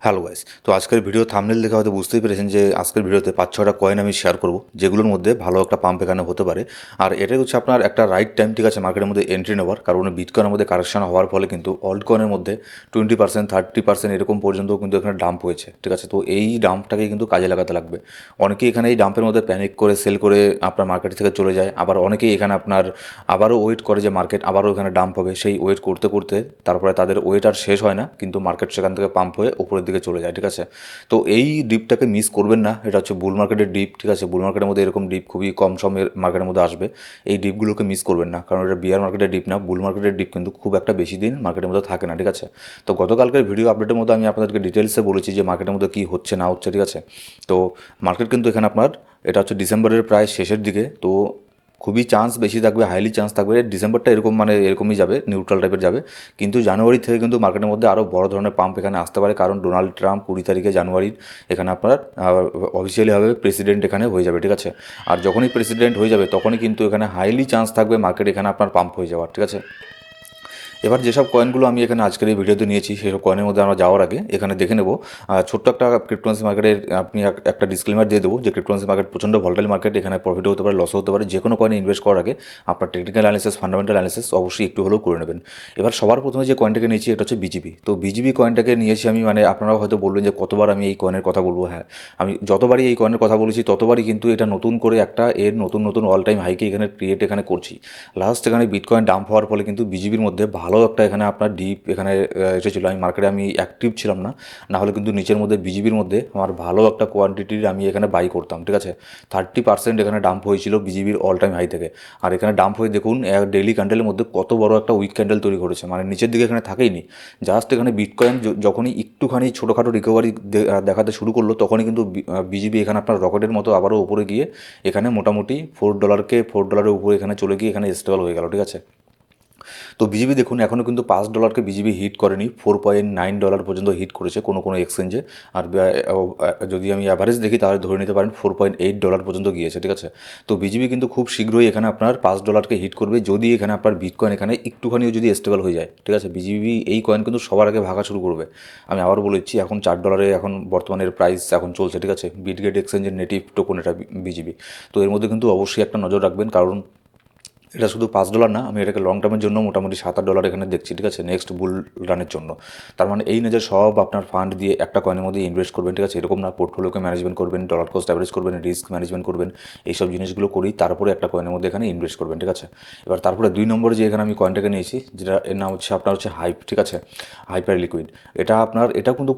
Hello guys, তো আজকের video thumbnail দেখে হয়তো বুঝতেই পেরেছেন যে আজকের ভিডিওতে 5-6টা কয়েন আমি শেয়ার করব, যেগুলোর মধ্যে ভালো একটা পাম্প এখানে হতে পারে। আর এটাই হচ্ছে আপনার একটা রাইট টাইম, ঠিক আছে, মার্কেটের মধ্যে এন্ট্রি নেওয়ার। কারণ বিটকয়েনের মধ্যে কারেকশন হওয়ার ফলে কিন্তু অল্ট কয়েনের মধ্যে 20%, 30% এরকম পর্যন্ত কিন্তু এখানে ডাম্প হয়েছে, ঠিক আছে। তো এই ডাম্পটাকে কিন্তু কাজে লাগাতে লাগবে। অনেকেই এখানে এই ডাম্পের মধ্যে প্যানিক করে সেল করে আপনার মার্কেট থেকে চলে যায়, আবার অনেকেই এখানে আপনার আবারও ওয়েট করে যে মার্কেট আবারও এখানে ডাম্প হবে। সেই ওয়েট করতে করতে তারপরে তাদের ওয়েট আর শেষ হয় না, কিন্তু মার্কেট সেখান থেকে পাম্প হয়ে উপরের দিকে চলে যায়, ঠিক আছে। তো এই ডিপটাকে মিস করবেন না। এটা হচ্ছে বুল মার্কেটের ডিপ, ঠিক আছে। বুল মার্কেটের মধ্যে এরকম ডিপ খুবই কম সময়ের মার্কেটের মধ্যে আসবে। এই ডিপগুলোকে মিস করবেন না, কারণ এটা বিয়ার মার্কেটের ডিপ না। বুল মার্কেটের ডিপ কিন্তু খুব একটা বেশি দিন মার্কেটের মধ্যে থাকে না, ঠিক আছে। তো গতকালকের ভিডিও আপডেটের মধ্যে আমি আপনাদেরকে ডিটেলসে বলেছি যে মার্কেটের মধ্যে কী হচ্ছে না হচ্ছে, ঠিক আছে। তো মার্কেট কিন্তু এখানে আপনার এটা হচ্ছে ডিসেম্বরের প্রায় শেষের দিকে। তো খুবই চান্স বেশি থাকবে, হাইলি চান্স থাকবে ডিসেম্বরটা এরকম মানে এরকমই যাবে, নিউট্রাল টাইপের যাবে। কিন্তু জানুয়ারি থেকে কিন্তু মার্কেটের মধ্যে আরও বড় ধরনের পাম্প এখানে আসতে পারে, কারণ ডোনাল্ড ট্রাম্প 20 তারিখে জানুয়ারির এখানে আপনার অফিসিয়ালিভাবে প্রেসিডেন্ট এখানে হয়ে যাবে, ঠিক আছে। আর যখনই প্রেসিডেন্ট হয়ে যাবে তখনই কিন্তু এখানে হাইলি চান্স থাকবে মার্কেট এখানে আপনার পাম্প হয়ে যাওয়ার, ঠিক আছে। এবার যেসব কয়েনগুলো আমি এখানে আজকের এই ভিডিওতে নিয়েছি সেসব কয়েনের মধ্যে আমরা যাওয়ার আগে এখানে দেখে নেব ছোট্ট একটা ক্রিপ্টোকারেন্সি মার্কেটের আপনি একটা ডিসক্লেমার দিয়ে দেবো যে ক্রিপ্টোকারেন্সি মার্কেট প্রচণ্ড ভলটাইল মার্কেট। এখানে প্রফিট হতে পারে, লস হতে পারে। যে কোনো কয়েনে ইনভেস্ট করার আগে আপনার টেকনিক্যাল অ্যানালিসিস, ফান্ডামেন্টাল অ্যানালিসিস অবশ্যই একটু হলেও করে নেবেন। এবার সবার প্রথমে যে কয়েনটাকে নিয়েছি এটা হচ্ছে বিজিবি। তো বিজিবি কয়েনটাকে নিয়েছি আমি, মানে আপনারাও হয়তো বলবেন যে কতবার আমি এই কয়েনের কথা বলবো। হ্যাঁ, আমি যতবারই এই কয়েনের কথা বলেছি ততবারই কিন্তু এটা নতুন করে একটা এর নতুন নতুন অল টাইম হাইকে এখানে ক্রিয়েট এখানে করছি। লাস্ট এখানে বিটকয়েন ডাম্প হওয়ার ফলে কিন্তু বিজিবির মধ্যে ভালো একটা এখানে আপনার ডিপ এখানে এসেছিলো। আমি মার্কেটে আমি অ্যাক্টিভ ছিলাম না, না হলে কিন্তু নিচের মধ্যে বিজিবির মধ্যে আমার ভালো একটা কোয়ান্টিটির আমি এখানে বাই করতাম, ঠিক আছে। 30% এখানে ডাম্প হয়েছিল বিজিবির অল টাইম হাই থেকে। আর এখানে ডাম্প হয়ে দেখুন ডেইলি ক্যান্ডেলের মধ্যে কত বড় একটা উইক ক্যান্ডেল তৈরি করেছে, মানে নিচের দিকে এখানে থাকেইনি। জাস্ট এখানে বিটকয়েন যখনই একটুখানি ছোটোখাটো রিকভারি দেখাতে শুরু করলো তখনই কিন্তু বিজিবি এখানে আপনার রকেটের মতো আবারও উপরে গিয়ে এখানে মোটামুটি $4 উপরে এখানে চলে গিয়ে এখানে স্টেবল হয়ে গেল, ঠিক আছে। তো বিজিবি দেখুন এখনও কিন্তু $5 বিজিবি হিট করেনি, $4.9 পর্যন্ত হিট করেছে কোনো কোনো এক্সচেঞ্জে। আর যদি আমি অ্যাভারেজ দেখি তাহলে ধরে নিতে পারেন $4.8 পর্যন্ত গিয়েছে, ঠিক আছে। তো বিজিবি কিন্তু খুব শীঘ্রই এখানে আপনার $5কে হিট করবে, যদি এখানে আপনার বিটকয়েন এখানে একটুখানিও যদি স্টেবল হয়ে যায়, ঠিক আছে। বিজিবি এই কয়েন কিন্তু সবার আগে ভাগা শুরু করবে। আমি আবার বলেছি এখন $4 এখন বর্তমানের প্রাইস এখন চলছে, ঠিক আছে। বিটগেট এক্সচেঞ্জের নেটিভ টোকন এটা বিজিবি। তো এর মধ্যে কিন্তু অবশ্যই একটা নজর রাখবেন, কারণ এটা শুধু $5 না, আমি এটাকে লং টার্মের জন্য মোটামুটি $7-8 এখানে দেখছি, ঠিক আছে, নেক্সট বুল রানের জন্য। তার মানে এই না যে সব আপনার ফান্ড দিয়ে একটা কয়েনের মধ্যে ইনভেস্ট করবেন, ঠিক আছে, এরকম না। পোর্টফোলিওকে ম্যানেজমেন্ট করবেন, ডলার কস্ট অ্যাভারেজ করবেন, রিস্ক ম্যানেজমেন্ট করবেন, এইসব জিনিসগুলো করেই তারপরে একটা কয়েনের মধ্যে এখানে ইনভেস্ট করবেন, ঠিক আছে। এবার তারপরে 2 নম্বরে যে এখানে আমি কয়েনটাকে নিয়েছি, যেটা এর নাম হচ্ছে আপনার হচ্ছে হাইপ, ঠিক আছে, হাইপার লিকুইড। এটা আপনার এটা কিন্তু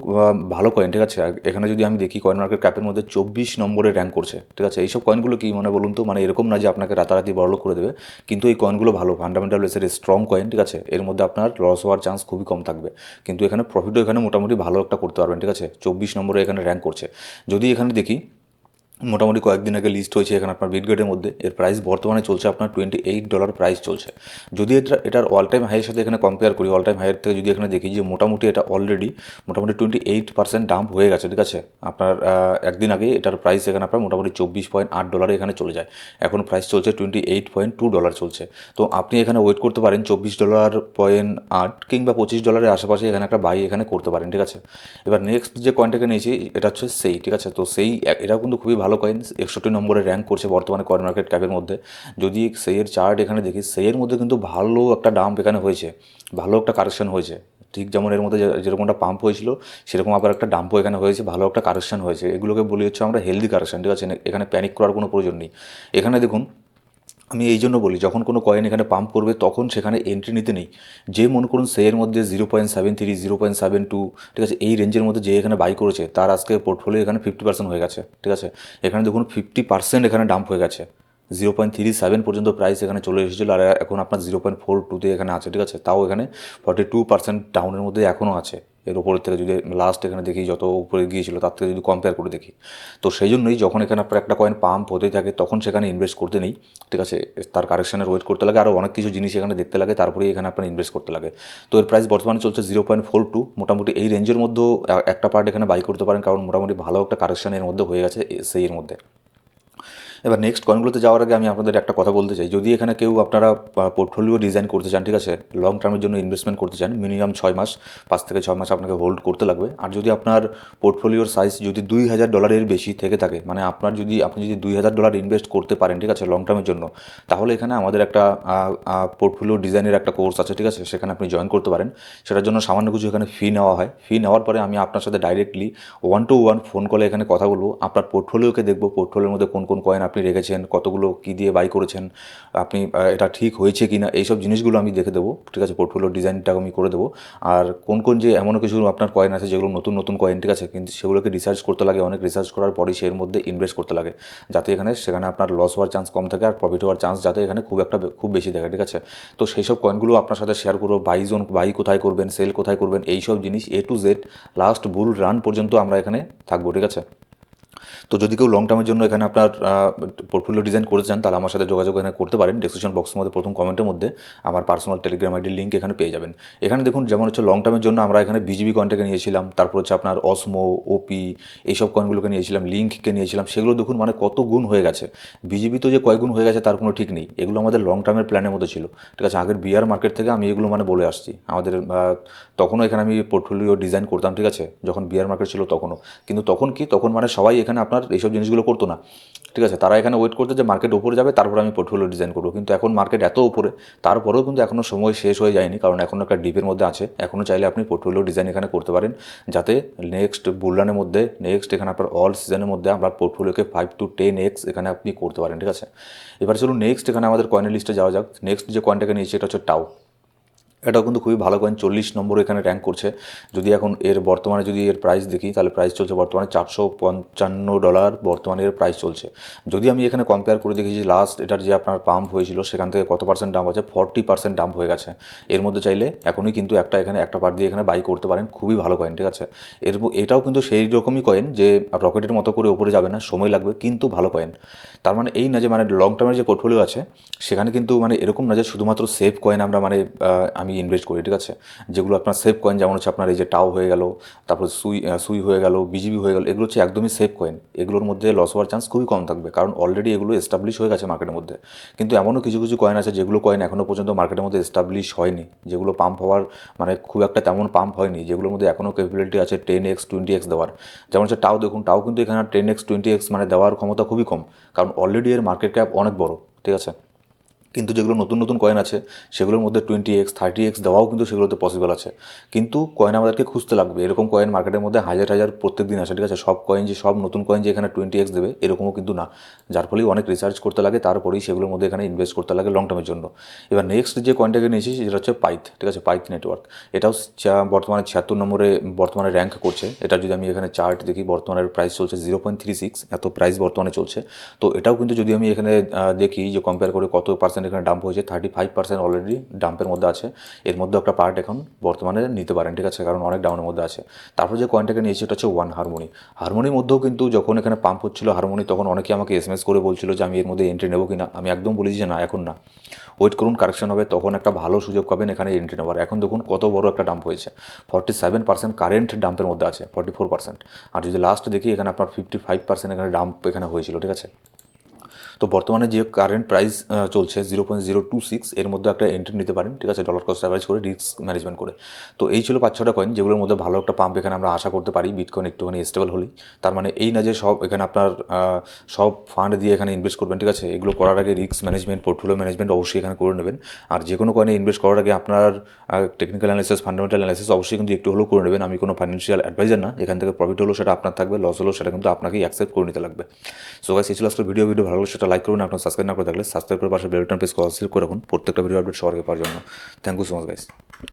ভালো কয়েন, ঠিক আছে। আর এখানে যদি আমি দেখি কয়েন মার্কেট ক্যাপের মধ্যে 24 নম্বরে র্যাঙ্ক করছে, ঠিক আছে। এইসব কয়েনগুলো কি মানে বলুন তো, মানে এরকম না যে আপনাকে রাতারাতি বড়লোক করে দেবে, কিন্তু এই কয়েনগুলো ভালো ফান্ডামেন্টাল বেসের স্ট্রং কয়েন, ঠিক আছে। এর মধ্যে আপনার লস হওয়ার চান্স খুবই কম থাকবে, কিন্তু এখানে প্রফিটও এখানে মোটামুটি ভালো একটা করতে পারবেন, ঠিক আছে। 24 নম্বরে এখানে র্যাঙ্ক করছে। যদি এখানে দেখি মোটামুটি কয়েকদিন আগে লিস্ট হয়েছে এখানে আপনার বিটগেটের মধ্যে, এর প্রাইস বর্তমানে চলছে আপনার $28 প্রাইস চলছে। যদি এটার অল টাইম হাইয়ের সাথে এখানে কম্পেয়ার করি, অল টাইম হাইয়ের থেকে যদি এখানে দেখি যে মোটামুটি এটা অলরেডি মোটামুটি 28% ডাম্প হয়ে গেছে, ঠিক আছে। আপনার একদিন আগে এটার প্রাইস এখানে আপনার মোটামুটি $24.8 এখানে চলে যায়। এখন প্রাইস চলছে $28.2 চলছে। তো আপনি এখানে ওয়েট করতে পারেন $24.8 কিংবা $25 আশেপাশে এখানে একটা বাই এখানে করতে পারেন, ঠিক আছে। এবার নেক্সট যে কয়েনটাকে নিয়েছি এটা হচ্ছে সেই, ঠিক আছে। তো সেই এটাও কিন্তু খুবই ভালো কয়েন, 61 নম্বরে র্যাঙ্ক করছে বর্তমানে কয়েন মার্কেট ক্যাপের মধ্যে। যদি সেইয়ের চার্ট এখানে দেখি, সেইয়ের মধ্যে কিন্তু ভালো একটা ডাম্প এখানে হয়েছে, ভালো একটা কারেকশন হয়েছে। ঠিক যেমন এর মধ্যে যেরকমটা পাম্প হয়েছিল সেরকম আবার একটা ডাম্পও এখানে হয়েছে, ভালো একটা কারেকশন হয়েছে। এগুলোকে বলি হচ্ছে আমরা হেলদি কারেকশন, ঠিক আছে। এখানে প্যানিক করার কোনো প্রয়োজন নেই। এখানে দেখুন আমি এই জন্য বলি, যখন কোনো কয়েন এখানে পাম্প করবে তখন সেখানে এন্ট্রি নিতে নেই। যে মনে করুন সেয়ের মধ্যে 0.73, 0.72, ঠিক আছে, এই রেঞ্জের মধ্যে যে এখানে বাই করেছে তার আজকে পোর্টফোলিও এখানে 50% হয়ে গেছে, ঠিক আছে। এখানে দেখুন 50% এখানে ডাম্প হয়ে গেছে। 0.37 পর্যন্ত প্রাইস এখানে চলে এসেছিলো, আর এখন আপনার 0.42 এখানে আছে, ঠিক আছে। তাও এখানে 42% ডাউনের মধ্যে এখনও আছে। এর উপরের থেকে যদি লাস্ট এখানে দেখি যত উপরে গিয়েছিল তার থেকে যদি কম্পেয়ার করে দেখি, তো সেই জন্যই যখন এখানে আপনার একটা কয়েন পাম্প হতে থাকে তখন সেখানে ইনভেস্ট করতে নেই, ঠিক আছে। তার কারেকশনের ওয়েট করতে লাগে, আরও অনেক কিছু জিনিস এখানে দেখতে লাগে, তারপরেই এখানে আপনার ইনভেস্ট করতে লাগে। তো এর প্রাইস বর্তমানে চলছে 0.42। মোটামুটি এই রেঞ্জের মধ্যেও একটা পার্ট এখানে বাই করতে পারেন, কারণ মোটামুটি ভালো একটা কারেকশন এর মধ্যে হয়ে গেছে সেই এর মধ্যে। এবার নেক্সট কয়েনগুলোতে যাওয়ার আগে আমি আপনাদের একটা কথা বলতে চাই, যদি এখানে কেউ আপনারা পোর্টফোলিও ডিজাইন করতে চান, ঠিক আছে, লং টার্মের জন্য ইনভেস্টমেন্ট করতে চান, মিনিমাম 6 মাস, 5 থেকে 6 মাস আপনাকে হোল্ড করতে লাগবে। আর যদি আপনার পোর্টফোলিওর সাইজ যদি $2,000 বেশি থেকে থাকে, মানে আপনি যদি $2,000 ইনভেস্ট করতে পারেন, ঠিক আছে, লং টার্মের জন্য, তাহলে এখানে আমাদের একটা পোর্টফোলিও ডিজাইনের একটা কোর্স আছে, ঠিক আছে, সেখানে আপনি জয়েন করতে পারেন। সেটার জন্য সামান্য কিছু এখানে ফি নেওয়া হয়। ফি নেওয়ার পরে আমি আপনার সাথে ডাইরেক্টলি 1-to-1 ফোন কলে এখানে কথা বলবো, আপনার পোর্টফোলিওকে দেখবো, পোর্টফোলিওর মধ্যে কোন কোন কয়েন আপনি রেখেছেন, কতগুলো কী দিয়ে বাই করেছেন, আপনি এটা ঠিক হয়েছে কি না, এইসব জিনিসগুলো আমি দেখে দেবো, ঠিক আছে, পোর্টফোলিও ডিজাইনটা আমি করে দেবো। আর কোন কোন যে এমনও কিছু আপনার কয়েন আছে যেগুলো নতুন নতুন কয়েন, ঠিক আছে, কিন্তু সেগুলোকে রিসার্চ করতে লাগে, অনেক রিসার্চ করার পরেই এর মধ্যে ইনভেস্ট করতে লাগে, যাতে সেখানে আপনার লস হওয়ার চান্স কম থাকে আর প্রফিট হওয়ার চান্স যাতে এখানে খুব বেশি থাকে, ঠিক আছে। তো সেই সব কয়েনগুলো আপনার সাথে শেয়ার করবো, বাই কোথায় করবেন, সেল কোথায় করবেন, এইসব জিনিস A to Z last bull run পর্যন্ত আমরা এখানে থাকবো, ঠিক আছে। তো যদি কেউ লং টার্মের জন্য এখানে আপনার পোর্টফোলিও ডিজাইন করতে চান, তাহলে আমার সাথে যোগাযোগ এখানে করতে পারেন। ডিসক্রিপশন বক্সের মধ্যে প্রথম কমেন্টের মধ্যে আমার পার্সোনাল টেলিগ্রাম আইডির লিঙ্ক এখানে পেয়ে যাবেন। এখানে দেখুন, যেমন হচ্ছে লং টার্মের জন্য আমরা এখানে BGB কয়েনটাকে নিয়েছিলাম, তারপর হচ্ছে আপনার অসমো, ওপি, এইসব কয়েনগুলোকে নিয়েছিলাম, লিঙ্ককে নিয়েছিলাম, সেগুলো দেখুন মানে কত গুণ হয়ে গেছে। BGB তো যে কয় গুণ হয়ে গেছে তার কোনো ঠিক নেই, এগুলো আমাদের লং টার্মের প্ল্যানের মধ্যে ছিল, ঠিক আছে। আগের বিয়ার মার্কেট থেকে আমি এগুলো মানে বলে আসছি, আমাদের তখনও এখানে আমি পোর্টফোলিও ডিজাইন করতাম, ঠিক আছে, যখন বিয়ার মার্কেট ছিল তখনও। কিন্তু তখন মানে সবাই এখানে আপনার এইসব জিনিসগুলো করতো না, ঠিক আছে, তারা এখানে ওয়েট করতে যে মার্কেট ওপরে যাবে তারপর আমি পোর্টফোলিও ডিজাইন করবো। কিন্তু এখন মার্কেট এত উপরে, তারপরেও কিন্তু এখনও সময় শেষ হয়ে যায়নি, কারণ এখনও একটা ডিপের মধ্যে আছে। এখনও চাইলে আপনি পোর্টফোলিও ডিজাইন এখানে করতে পারেন, যাতে নেক্সট বুলরানের মধ্যে, নেক্সট এখানে আপনার অল সিজনের মধ্যে আপনার পোর্টফোলিওকে 5 to 10x এখানে আপনি করতে পারেন, ঠিক আছে। এবার চলুন নেক্সট এখানে আমাদের কয়েনের লিস্টে যাওয়া যাক। নেক্সট যে কয়েনটাকে নিয়েছি এটা হচ্ছে টাও। এটাও কিন্তু খুবই ভালো কয়েন, 40 নম্বরে এখানে র্যাঙ্ক করছে। যদি এখন এর বর্তমানে যদি এর প্রাইস দেখি, তাহলে প্রাইস চলছে বর্তমানে $455 বর্তমানে এর প্রাইস চলছে। যদি আমি এখানে কম্পেয়ার করে দেখি যে লাস্ট এটার যে আপনার পাম্প হয়েছিল সেখান থেকে কত পার্সেন্ট ডাম্প আছে, 40% ডাম্প হয়ে গেছে। এর মধ্যে চাইলে এখনই কিন্তু একটা পার্ট দিয়ে এখানে বাই করতে পারেন, খুবই ভালো কয়েন, ঠিক আছে। এটাও কিন্তু সেই রকমই কয়েন যে রকেটের মতো করে উপরে যাবে না, সময় লাগবে, কিন্তু ভালো কয়েন। তার মানে এই না যে মানে লং টার্মের যে পোর্টফোলিও আছে সেখানে কিন্তু মানে এরকম না যে শুধুমাত্র সেফ কয়েন আমরা মানে আমি ইনভেস্ট করি, ঠিক আছে। যেগুলো আপনার সেফ কয়েন, যেমন হচ্ছে আপনার এই যে টাও হয়ে গেল, তারপর সুই হয়ে গেল, BGB হয়ে গেল, এগুলো হচ্ছে একদমই সেফ কয়েন। এগুলোর মধ্যে লস হওয়ার চান্স খুবই কম থাকবে, কারণ অলরেডি এগুলো এস্টাবলিশ হয়ে গেছে মার্কেটের মধ্যে। কিন্তু এমনও কিছু কিছু কয়েন আছে যেগুলো কয়েন এখনও পর্যন্ত মার্কেটের মধ্যে এস্টাবলিশ হয়নি, যেগুলো পাম্প হওয়ার মানে খুব একটা তেমন পাম্প হয়নি, যেগুলোর মধ্যে এখনও ক্যাপাবিলিটি আছে 10x 20x দেওয়ার। যেমন হচ্ছে টাও, দেখুন টাও কিন্তু এখানে 10x 20x মানে দেওয়ার ক্ষমতা খুবই কম, কারণ অলরেডি এর মার্কেট ক্যাপ অনেক বড়, ঠিক আছে। কিন্তু যেগুলো নতুন নতুন কয়েন আছে সেগুলোর মধ্যে 20x 30x দেওয়াও কিন্তু সেগুলোতে পসিবল আছে। কিন্তু কয়েন আমাদেরকে খুঁজতে লাগবে, এরকম কয়েন মার্কেটের মধ্যে হাজার হাজার প্রত্যেক দিন আসে, ঠিক আছে। সব নতুন কয়েন যে এখানে 20x দেবে এরকমও কিন্তু না, যার ফলেই অনেক রিসার্চ করতে লাগে, তারপরেই সেগুলোর মধ্যে এখানে ইনভেস্ট করতে লাগে লং টার্মের জন্য। এবার নেক্সট যে কয়েনটাকে নিয়েছি সেটা হচ্ছে পাইথ, ঠিক আছে, পাইথ নেটওয়ার্ক। এটাও বর্তমানে 76 নম্বরে বর্তমানে র্যাঙ্ক করছে। এটা যদি আমি এখানে চার্ট দেখি, বর্তমানের প্রাইস চলছে 0.36, এত প্রাইস বর্তমানে চলছে। তো এটাও কিন্তু যদি আমি এখানে দেখি যে কম্পেয়ার করে কত পার্সেন্ট এখানে ডাম্প হয়েছে, 35% অলরেডি ডাম্পের মধ্যে আছে। এর মধ্যে একটা পার্ট এখন বর্তমানে নিতে পারেন, ঠিক আছে, কারণ অনেক ডাউনের মধ্যে আছে। তারপর যে কয়েনটাকে নিয়েছি এটা হচ্ছে ওয়ান হারমোনি। হারমোনির মধ্যেও কিন্তু যখন এখানে পাম্প হচ্ছিল হারমোনি, তখন অনেকে আমাকে SMS করে বলছিল যে আমি এর মধ্যে এন্ট্রি নেবো কিনা। আমি একদম বলেছি যে না, এখন না, ওয়েট করুন, কারেকশন হবে, তখন একটা ভালো সুযোগ পাবেন এখানে এন্ট্রি নেওয়ার। এখন দেখুন কত বড় একটা ডাম্প হয়েছে, 47% কারেন্ট ডাম্পের মধ্যে আছে, 44%। আর যদি লাস্ট দেখি এখানে আপনার 55% এখানে ডাম্প এখানে হয়েছিল, ঠিক আছে। তো বর্তমানে যে কারেন্ট প্রাইস চলছে 0.026, এর মধ্যে একটা এন্ট্রি নিতে পারেন, ঠিক আছে, ডলার কস্ট অ্যাভারেজ করে, রিস্ক ম্যানেজমেন্ট করে। তো এই ছিল 5-6টা কয়েন যেগুলোর মধ্যে ভালো একটা পাম্প এখানে আমরা আশা করতে পারি, বিটকয়েন একটুখানি স্টেবল হলেই। তার মানে এই না যে সব এখানে আপনার সব ফান্ড দিয়ে এখানে ইনভেস্ট করবেন, ঠিক আছে। এগুলো করার আগে রিস্ক ম্যানেজমেন্ট, পোর্টফোলিও ম্যানেজমেন্ট অবশ্যই এখানে করে নেবেন। আর যে কোনো কয়েনে ইনভেস্ট করার আগে আপনার টেকনিক্যাল অ্যানালিসিস, ফান্ডামেন্টাল অ্যানালিসিস অবশ্যই কিন্তু একটু হলেও করে নেবেন। আমি কোনো ফাইন্যান্সিয়াল অ্যাডভাইজার না, এখান থেকে প্রফিট হলো সেটা আপনার থাকবে, লস হলো সেটা কিন্তু আপনাকেই অ্যাকসেপ্ট করে নিতে লাগবে। সো গাইস, এই ছিল আজকের ভিডিও ভালো লাগলে সেটা লাইক করুন, আপনার সাবস্ক্রাইব না করে থাকলে সাবস্ক্রাইব করে পাশে বেল বাটন প্রেস করে অল সিলেক্ট করে রাখুন প্রত্যেকটা ভিডিও আপডেট সবার আগে পাওয়ার জন্য। Thank you so much guys.